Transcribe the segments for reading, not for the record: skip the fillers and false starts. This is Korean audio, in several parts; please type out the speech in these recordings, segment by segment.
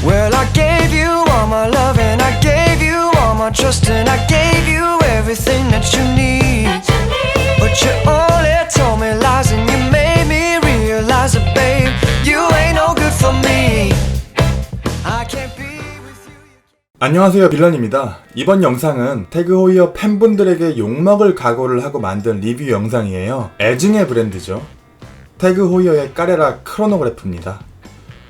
Well, I gave you all my love and I gave you all my trust and I gave you everything that you need. But you only told me lies and you made me realize that, babe, you ain't no good for me. I can't be with you. 안녕하세요, 빌런입니다. 이번 영상은 태그 호이어 팬분들에게 욕먹을 각오를 하고 만든 리뷰 영상이에요. 애증의 브랜드죠. 태그 호이어의 까레라 크로노그래프입니다.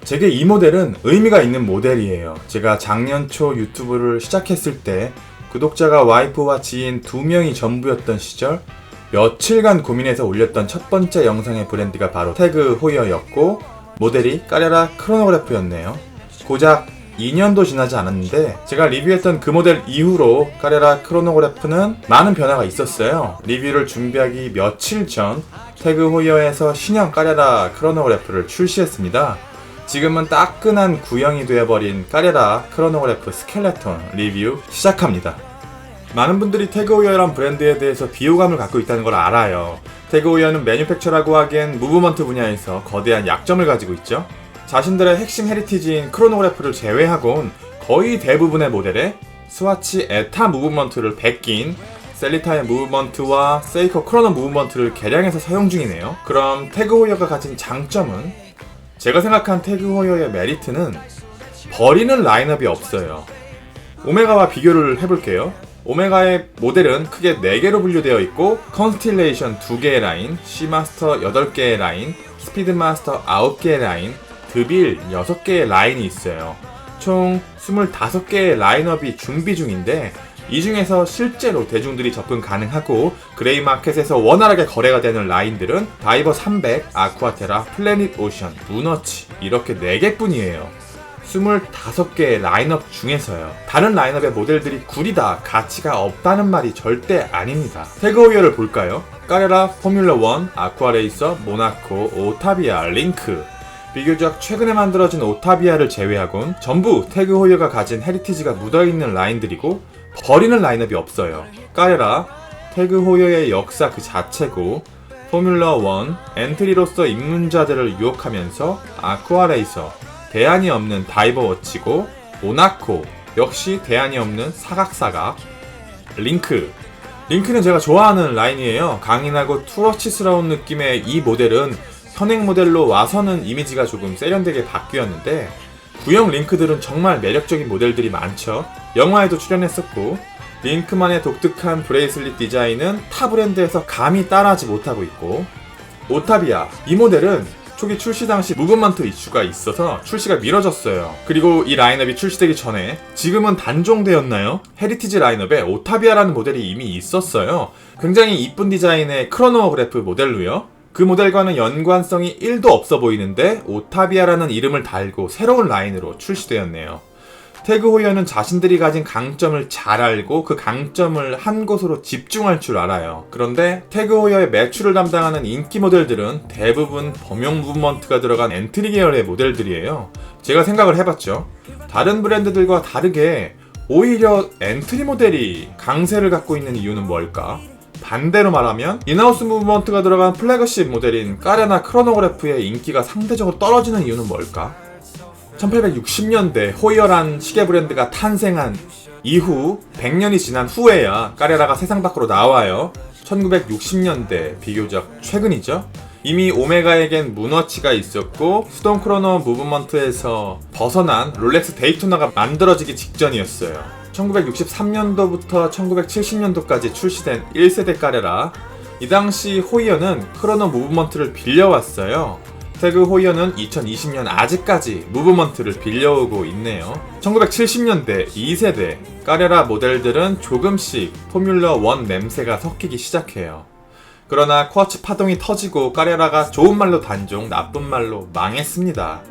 제게 이 모델은 의미가 있는 모델이에요. 제가 작년 초 유튜브를 시작했을 때 구독자가 와이프와 지인 2명이 전부였던 시절 며칠간 고민해서 올렸던 첫 번째 영상의 브랜드가 바로 태그 호이어였고 모델이 까레라 크로노그래프였네요. 고작 2년도 지나지 않았는데 제가 리뷰했던 그 모델 이후로 까레라 크로노그래프는 많은 변화가 있었어요. 리뷰를 준비하기 며칠 전 태그 호이어에서 신형 까레라 크로노그래프를 출시했습니다. 지금은 따끈한 구형이 되어버린 까레라 크로노그래프 스켈레톤 리뷰 시작합니다. 많은 분들이 태그 호이어란 브랜드에 대해서 비호감을 갖고 있다는 걸 알아요. 태그 호이어는 매뉴팩처라고 하기엔 무브먼트 분야에서 거대한 약점을 가지고 있죠. 자신들의 핵심 헤리티지인 크로노그래프를 제외하곤 거의 대부분의 모델에 스와치 에타 무브먼트를 베낀 셀리타의 무브먼트와 세이커 크로노 무브먼트를 개량해서 사용 중이네요. 그럼 태그 호이어가 가진 장점은? 제가 생각한 태그 호이어의 메리트는 버리는 라인업이 없어요. 오메가와 비교를 해볼게요. 오메가의 모델은 크게 4개로 분류되어 있고 컨스틸레이션 2개의 라인, C마스터 8개의 라인, 스피드마스터 9개의 라인, 드빌 6개의 라인이 있어요. 총 25개의 라인업이 준비 중인데 이 중에서 실제로 대중들이 접근 가능하고 그레이 마켓에서 원활하게 거래가 되는 라인들은 다이버 300, 아쿠아테라, 플래닛 오션, 무너치 이렇게 4개뿐이에요. 25개의 라인업 중에서요. 다른 라인업의 모델들이 구리다, 가치가 없다는 말이 절대 아닙니다. 태그 호이어를 볼까요? 까레라, 포뮬러 1, 아쿠아레이서, 모나코, 오타비아, 링크 비교적 최근에 만들어진 오타비아를 제외하곤 전부 태그 호이어가 가진 헤리티지가 묻어있는 라인들이고 버리는 라인업이 없어요. 까레라, 태그 호이어의 역사 그 자체고 포뮬러 1, 엔트리로서 입문자들을 유혹하면서 아쿠아레이서, 대안이 없는 다이버 워치고 모나코, 역시 대안이 없는 사각사각 링크는 제가 좋아하는 라인이에요. 강인하고 투러치스러운 느낌의 이 모델은 현행 모델로 와서는 이미지가 조금 세련되게 바뀌었는데 구형 링크들은 정말 매력적인 모델들이 많죠. 영화에도 출연했었고 링크만의 독특한 브레이슬릿 디자인은 타 브랜드에서 감히 따라하지 못하고 있고 오타비아, 이 모델은 초기 출시 당시 무브먼트 이슈가 있어서 출시가 미뤄졌어요. 그리고 이 라인업이 출시되기 전에 지금은 단종되었나요? 헤리티지 라인업에 오타비아라는 모델이 이미 있었어요. 굉장히 이쁜 디자인의 크로노그래프 모델로요. 그 모델과는 연관성이 1도 없어 보이는데 오타비아라는 이름을 달고 새로운 라인으로 출시되었네요. 태그 호이어는 자신들이 가진 강점을 잘 알고 그 강점을 한 곳으로 집중할 줄 알아요. 그런데 태그 호이어의 매출을 담당하는 인기 모델들은 대부분 범용 무브먼트가 들어간 엔트리 계열의 모델들이에요. 제가 생각을 해봤죠. 다른 브랜드들과 다르게 오히려 엔트리 모델이 강세를 갖고 있는 이유는 뭘까? 반대로 말하면 인하우스 무브먼트가 들어간 플래그십 모델인 까레라 크로노그래프의 인기가 상대적으로 떨어지는 이유는 뭘까? 1860년대 호이어란 시계 브랜드가 탄생한 이후 100년이 지난 후에야 까레라가 세상 밖으로 나와요. 1960년대, 비교적 최근이죠. 이미 오메가에겐 문워치가 있었고 수동 크로노 무브먼트에서 벗어난 롤렉스 데이토나가 만들어지기 직전이었어요. 1963년도부터 1970년도까지 출시된 1세대 까레라, 이 당시 호이어는 크로노 무브먼트를 빌려왔어요. 태그 호이어는 2020년 아직까지 무브먼트를 빌려오고 있네요. 1970년대 2세대 까레라 모델들은 조금씩 포뮬러 1 냄새가 섞이기 시작해요. 그러나 쿼츠 파동이 터지고 까레라가 좋은 말로 단종, 나쁜 말로 망했습니다.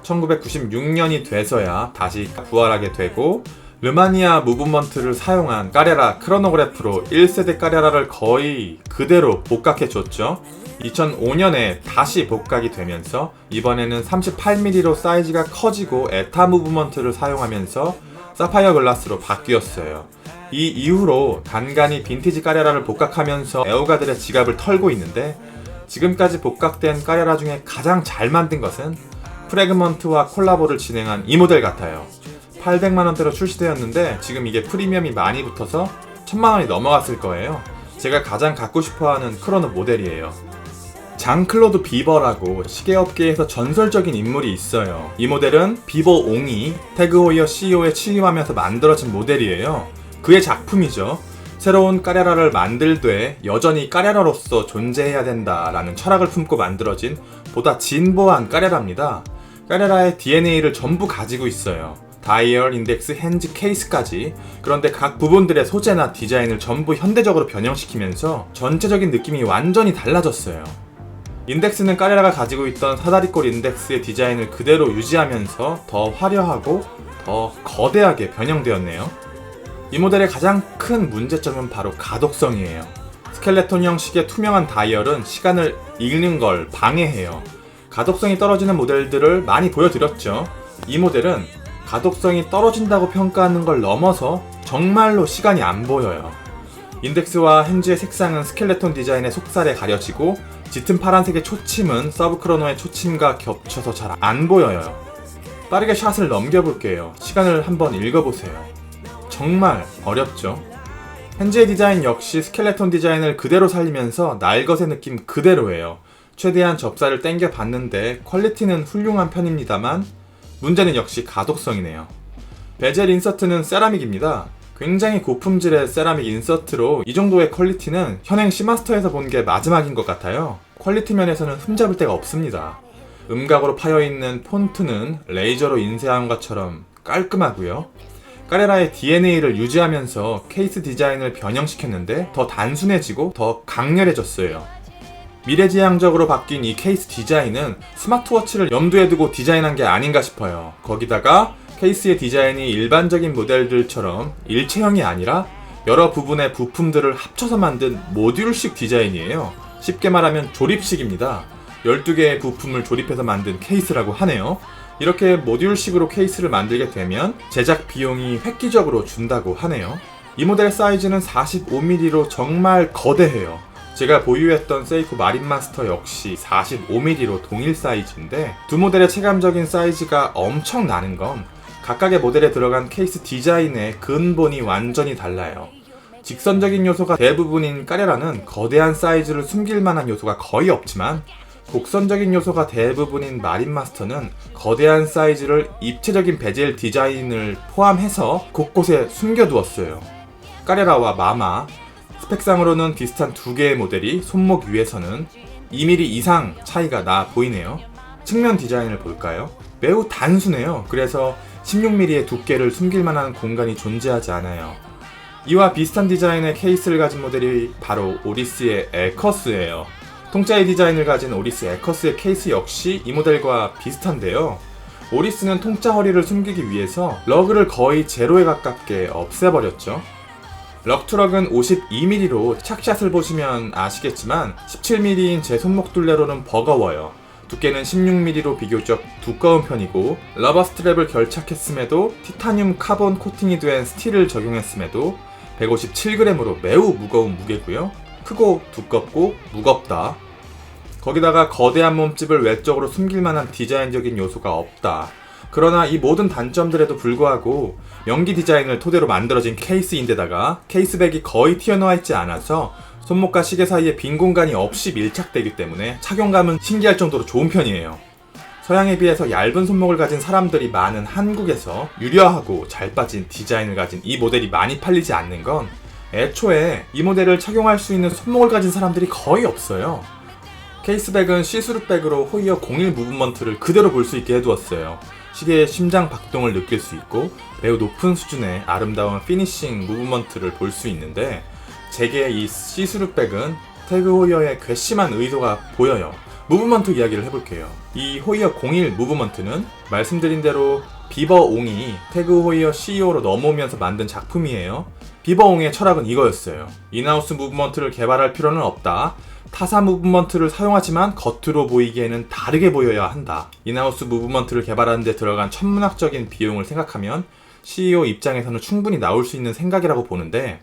1996년이 돼서야 다시 부활하게 되고 르마니아 무브먼트를 사용한 까레라 크로노그래프로 1세대 까레라를 거의 그대로 복각해줬죠. 2005년에 다시 복각이 되면서 이번에는 38mm로 사이즈가 커지고 에타 무브먼트를 사용하면서 사파이어 글라스로 바뀌었어요. 이 이후로 간간히 빈티지 까레라를 복각하면서 애호가들의 지갑을 털고 있는데 지금까지 복각된 까레라 중에 가장 잘 만든 것은 프래그먼트와 콜라보를 진행한 이 모델 같아요. 800만원대로 출시되었는데 지금 이게 프리미엄이 많이 붙어서 1000만원이 넘어갔을 거예요. 제가 가장 갖고 싶어하는 크로노 모델이에요. 장클로드 비버라고 시계업계에서 전설적인 인물이 있어요. 이 모델은 비버 옹이 태그호이어 CEO에 취임하면서 만들어진 모델이에요. 그의 작품이죠. 새로운 까레라를 만들되 여전히 까레라로서 존재해야 된다라는 철학을 품고 만들어진 보다 진보한 까레라입니다. 까레라의 DNA를 전부 가지고 있어요. 다이얼, 인덱스, 핸즈, 케이스까지. 그런데 각 부분들의 소재나 디자인을 전부 현대적으로 변형시키면서 전체적인 느낌이 완전히 달라졌어요. 인덱스는 까레라가 가지고 있던 사다리꼴 인덱스의 디자인을 그대로 유지하면서 더 화려하고 더 거대하게 변형되었네요. 이 모델의 가장 큰 문제점은 바로 가독성이에요. 스켈레톤 형식의 투명한 다이얼은 시간을 읽는 걸 방해해요. 가독성이 떨어지는 모델들을 많이 보여드렸죠. 이 모델은 가독성이 떨어진다고 평가하는 걸 넘어서 정말로 시간이 안 보여요. 인덱스와 핸즈의 색상은 스켈레톤 디자인의 속살에 가려지고 짙은 파란색의 초침은 서브크로노의 초침과 겹쳐서 잘 안 보여요. 빠르게 샷을 넘겨볼게요. 시간을 한번 읽어보세요. 정말 어렵죠? 핸즈의 디자인 역시 스켈레톤 디자인을 그대로 살리면서 날것의 느낌 그대로예요. 최대한 접사를 당겨 봤는데 퀄리티는 훌륭한 편입니다만 문제는 역시 가독성이네요. 베젤 인서트는 세라믹입니다. 굉장히 고품질의 세라믹 인서트로 이 정도의 퀄리티는 현행 시마스터에서 본 게 마지막인 것 같아요. 퀄리티 면에서는 흠잡을 데가 없습니다. 음각으로 파여있는 폰트는 레이저로 인쇄한 것처럼 깔끔하고요. 까레라의 DNA를 유지하면서 케이스 디자인을 변형시켰는데 더 단순해지고 더 강렬해졌어요. 미래지향적으로 바뀐 이 케이스 디자인은 스마트워치를 염두에 두고 디자인한 게 아닌가 싶어요. 거기다가 케이스의 디자인이 일반적인 모델들처럼 일체형이 아니라 여러 부분의 부품들을 합쳐서 만든 모듈식 디자인이에요. 쉽게 말하면 조립식입니다. 12개의 부품을 조립해서 만든 케이스라고 하네요. 이렇게 모듈식으로 케이스를 만들게 되면 제작 비용이 획기적으로 준다고 하네요. 이 모델의 사이즈는 45mm로 정말 거대해요. 제가 보유했던 세이코 마린마스터 역시 45mm로 동일 사이즈인데 두 모델의 체감적인 사이즈가 엄청 나는 건 각각의 모델에 들어간 케이스 디자인의 근본이 완전히 달라요. 직선적인 요소가 대부분인 까레라는 거대한 사이즈를 숨길 만한 요소가 거의 없지만 곡선적인 요소가 대부분인 마린마스터는 거대한 사이즈를 입체적인 베젤 디자인을 포함해서 곳곳에 숨겨두었어요. 까레라와 마마, 스펙상으로는 비슷한 두 개의 모델이 손목 위에서는 2mm 이상 차이가 나 보이네요. 측면 디자인을 볼까요? 매우 단순해요. 그래서 16mm의 두께를 숨길 만한 공간이 존재하지 않아요. 이와 비슷한 디자인의 케이스를 가진 모델이 바로 오리스의 에커스예요. 통짜의 디자인을 가진 오리스 에커스의 케이스 역시 이 모델과 비슷한데요. 오리스는 통짜 허리를 숨기기 위해서 러그를 거의 제로에 가깝게 없애버렸죠. 럭투럭은 52mm로 착샷을 보시면 아시겠지만 17mm인 제 손목 둘레로는 버거워요. 두께는 16mm로 비교적 두꺼운 편이고 러버 스트랩을 결착했음에도 티타늄 카본 코팅이 된 스틸을 적용했음에도 157g으로 매우 무거운 무게고요. 크고 두껍고 무겁다. 거기다가 거대한 몸집을 외적으로 숨길 만한 디자인적인 요소가 없다. 그러나 이 모든 단점들에도 불구하고 명기 디자인을 토대로 만들어진 케이스인데다가 케이스백이 거의 튀어나와 있지 않아서 손목과 시계 사이에 빈 공간이 없이 밀착되기 때문에 착용감은 신기할 정도로 좋은 편이에요. 서양에 비해서 얇은 손목을 가진 사람들이 많은 한국에서 유려하고 잘 빠진 디자인을 가진 이 모델이 많이 팔리지 않는 건 애초에 이 모델을 착용할 수 있는 손목을 가진 사람들이 거의 없어요. 케이스백은 시스루백으로 호이어 01 무브먼트를 그대로 볼 수 있게 해두었어요. 시계의 심장 박동을 느낄 수 있고 매우 높은 수준의 아름다운 피니싱 무브먼트를 볼 수 있는데 제게 이 시스루백은 태그 호이어의 괘씸한 의도가 보여요. 무브먼트 이야기를 해볼게요. 이 호이어 01 무브먼트는 말씀드린 대로 비버 옹이 태그 호이어 CEO로 넘어오면서 만든 작품이에요. 비버 옹의 철학은 이거였어요. 인하우스 무브먼트를 개발할 필요는 없다. 타사 무브먼트를 사용하지만 겉으로 보이기에는 다르게 보여야 한다. 인하우스 무브먼트를 개발하는 데 들어간 천문학적인 비용을 생각하면 CEO 입장에서는 충분히 나올 수 있는 생각이라고 보는데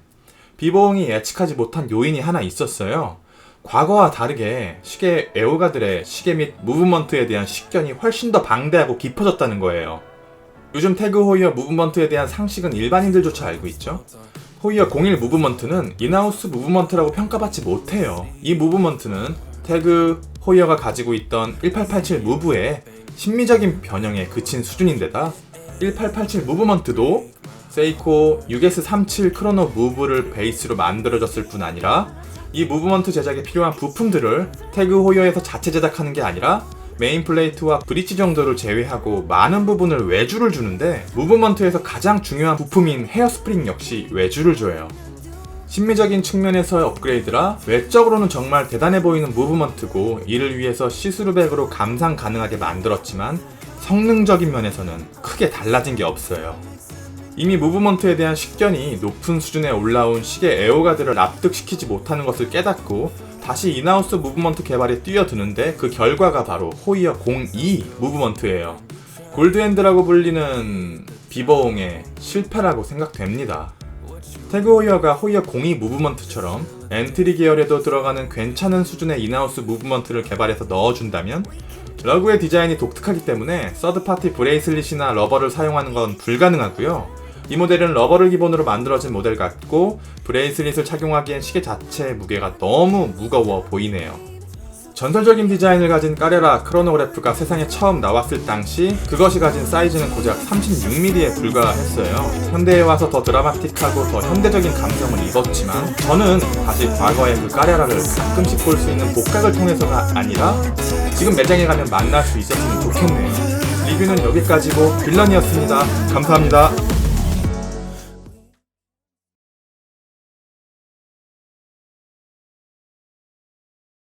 비버옹이 예측하지 못한 요인이 하나 있었어요. 과거와 다르게 시계 애호가들의 시계 및 무브먼트에 대한 식견이 훨씬 더 방대하고 깊어졌다는 거예요. 요즘 태그 호이어 무브먼트에 대한 상식은 일반인들조차 알고 있죠. 호이어 01 무브먼트는 인하우스 무브먼트라고 평가받지 못해요. 이 무브먼트는 태그 호이어가 가지고 있던 1887 무브의 심미적인 변형에 그친 수준인데다 1887 무브먼트도 세이코 6S37 크로노 무브를 베이스로 만들어졌을 뿐 아니라 이 무브먼트 제작에 필요한 부품들을 태그 호이어에서 자체 제작하는 게 아니라 메인 플레이트와 브릿지 정도를 제외하고 많은 부분을 외주를 주는데 무브먼트에서 가장 중요한 부품인 헤어스프링 역시 외주를 줘요. 심미적인 측면에서의 업그레이드라 외적으로는 정말 대단해 보이는 무브먼트고 이를 위해서 시스루백으로 감상 가능하게 만들었지만 성능적인 면에서는 크게 달라진 게 없어요. 이미 무브먼트에 대한 식견이 높은 수준에 올라온 시계 애호가들을 납득시키지 못하는 것을 깨닫고 다시 인하우스 무브먼트 개발에 뛰어드는데 그 결과가 바로 호이어 02 무브먼트예요. 골드핸드라고 불리는 비버옹의 실패라고 생각됩니다. 태그 호이어가 호이어 02 무브먼트처럼 엔트리 계열에도 들어가는 괜찮은 수준의 인하우스 무브먼트를 개발해서 넣어준다면 러그의 디자인이 독특하기 때문에 서드파티 브레이슬릿이나 러버를 사용하는 건 불가능하고요. 이 모델은 러버를 기본으로 만들어진 모델 같고 브레이슬릿을 착용하기엔 시계 자체의 무게가 너무 무거워 보이네요. 전설적인 디자인을 가진 까레라 크로노그래프가 세상에 처음 나왔을 당시 그것이 가진 사이즈는 고작 36mm에 불과했어요. 현대에 와서 더 드라마틱하고 더 현대적인 감성을 입었지만 저는 다시 과거의 그 까레라를 가끔씩 볼 수 있는 복각을 통해서가 아니라 지금 매장에 가면 만날 수 있었으면 좋겠네요. 리뷰는 여기까지고 빌런이었습니다. 감사합니다.